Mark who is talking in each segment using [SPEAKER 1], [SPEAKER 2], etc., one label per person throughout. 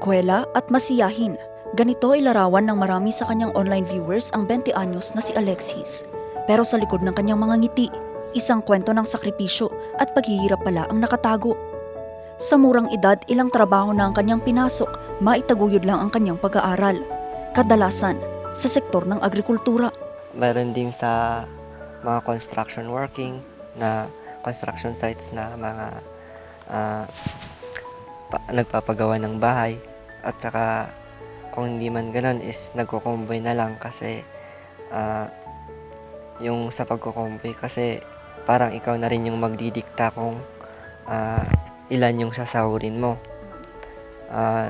[SPEAKER 1] eskwela at masiyahin. Ganito ilarawan ng marami sa kanyang online viewers ang 20 anyos na si Alexis. Pero sa likod ng kanyang mga ngiti, isang kwento ng sakripisyo at paghihirap pala ang nakatago. Sa murang edad, ilang trabaho na ang kanyang pinasok, maitaguyod lang ang kanyang pag-aaral. Kadalasan, sa sektor ng agrikultura.
[SPEAKER 2] Meron din sa mga construction working na construction sites na mga nagpapagawa ng bahay. At saka kung hindi man ganun is nagko-convoy na lang kasi yung sa pagko-convoy kasi parang ikaw na rin yung magdidikta kung ilan yung sasahurin mo.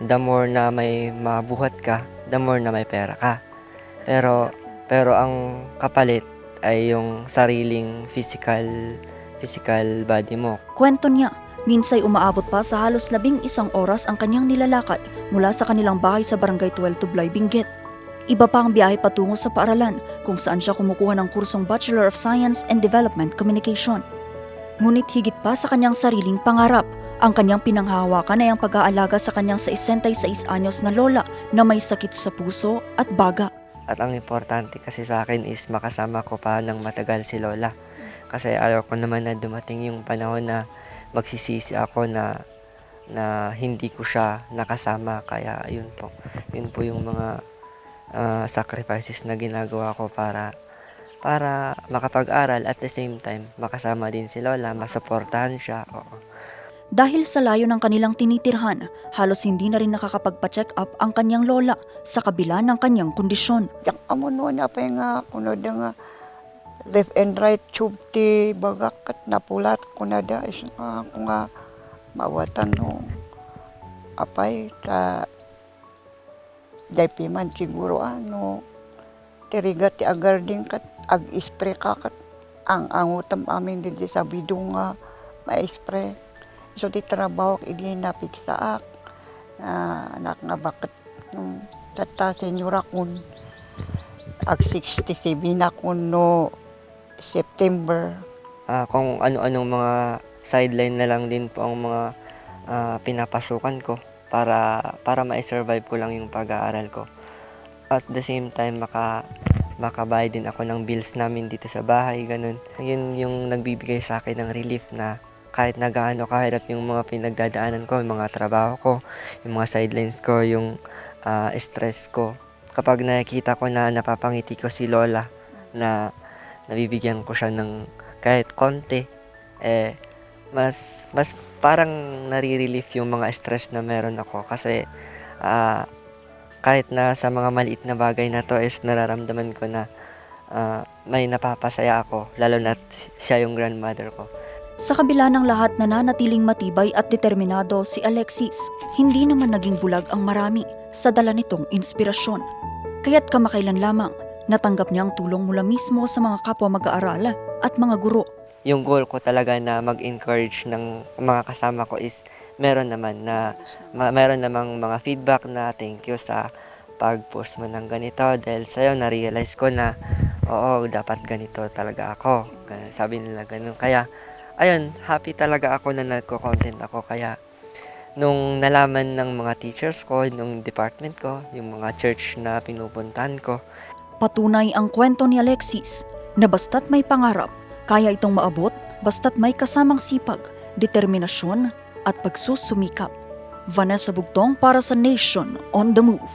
[SPEAKER 2] The more na may mabuhat ka, the more na may pera ka. Pero ang kapalit ay yung sariling physical body mo.
[SPEAKER 1] Kwento niya, minsay umaabot pa sa halos 11 oras ang kanyang nilalakad mula sa kanilang bahay sa Barangay 12 Tublay, Benguet. Iba pa ang biyahe patungo sa paaralan kung saan siya kumukuha ng kursong Bachelor of Science and Development Communication. Ngunit higit pa sa kanyang sariling pangarap, ang kanyang pinanghahawakan ay ang pag-aalaga sa kanyang 66 anyos na lola na may sakit sa puso at baga.
[SPEAKER 2] At ang importante kasi sa akin is makasama ko pa ng matagal si lola. Kasi ayaw ko naman na dumating yung panahon na magsisisi ako na hindi ko siya nakasama. Kaya yun po yung mga sacrifices na ginagawa ko para makapag-aral at the same time makasama din si lola, masuportahan siya. Oo.
[SPEAKER 1] Dahil sa layo ng kanilang tinitirhan, halos hindi na rin nakakapagpa-check up ang kanyang lola sa kabila ng kanyang kondisyon.
[SPEAKER 3] Yak amo noon na pa nga kuno nga left and right tube ti bagakat napulat kuno da is ako nga mawatan no apay ta daypi man siguro ano tirigat ti agarding kat ag-spray ka kat ang utam amin di sa bidong nga ma-spray. So di trabaho idi napigsaak anak nga bakit nung tata senyora kun ag 67 na kun no September.
[SPEAKER 2] Kung ano-anong mga sideline na lang din po ang mga pinapasukan ko para ma-survive ko lang yung pag-aaral ko. At the same time makabayad din ako ng bills namin dito sa bahay, ganun. Yun yung nagbibigay sa akin ng relief na kahit na gaano kahirap yung mga pinagdadaanan ko, yung mga trabaho ko, yung mga sidelines ko, yung stress ko. Kapag nakikita ko na napapangiti ko si lola, na nabibigyan ko siya ng kahit konti, mas parang nare-relief yung mga stress na meron ako. Kasi kahit na sa mga maliit na bagay na to is nararamdaman ko na may napapasaya ako, lalo na siya yung grandmother ko.
[SPEAKER 1] Sa kabila ng lahat na nanatiling matibay at determinado si Alexis, hindi naman naging bulag ang marami sa dala nitong inspirasyon. Kaya't kamakailan lamang, natanggap niya ang tulong mula mismo sa mga kapwa mag-aaral at mga guro.
[SPEAKER 2] Yung goal ko talaga na mag-encourage ng mga kasama ko is meron namang mga feedback na thank you sa pag-post mo ng ganito dahil sa'yo na-realize ko na oo, dapat ganito talaga ako. Sabi nila ganun. Kaya ayun, happy talaga ako na nagko-content ako. Kaya nung nalaman ng mga teachers ko, nung department ko, yung mga church na pinupuntahan ko,
[SPEAKER 1] patunay ang kwento ni Alexis na basta't may pangarap, kaya itong maabot basta't may kasamang sipag, determinasyon at pagsusumikap. Vanessa Bugtong para sa Nation on the Move.